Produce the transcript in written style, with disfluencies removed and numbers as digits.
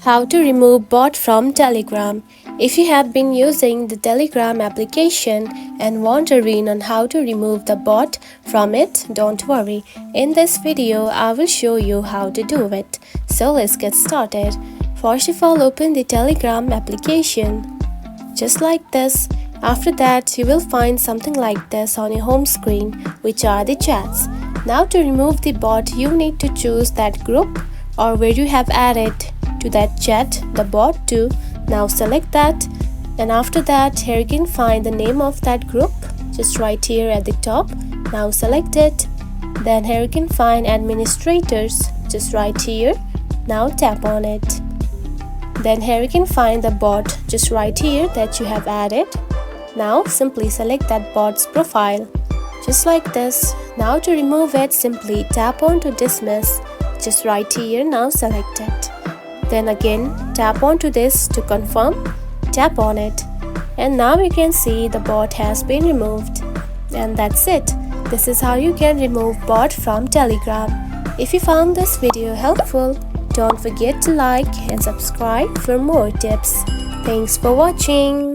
How to remove bot from Telegram. If you have been using the Telegram application and want a read on how to remove the bot from it, don't worry. In this video, I will show you how to do it. So let's get started. First of all, open the Telegram application. Just like this. After that, you will find something like this on your home screen, which are the chats. Now to remove the bot, you need to choose that group or where you have added to that chat the bot to. Now select that, and after that here you can find the name of that group just right here at the top. Now select it. Then here you can find administrators just right here. Now tap on it. Then here you can find the bot just right here that you have added. Now simply select that bot's profile just like this. Now to remove it, simply tap on to dismiss just right here. Now select it. Then again tap onto this to confirm. Tap on it, and now you can see the bot has been removed. And that's it. This is how you can remove bot from Telegram. If you found this video helpful, don't forget to like and subscribe for more tips. Thanks for watching.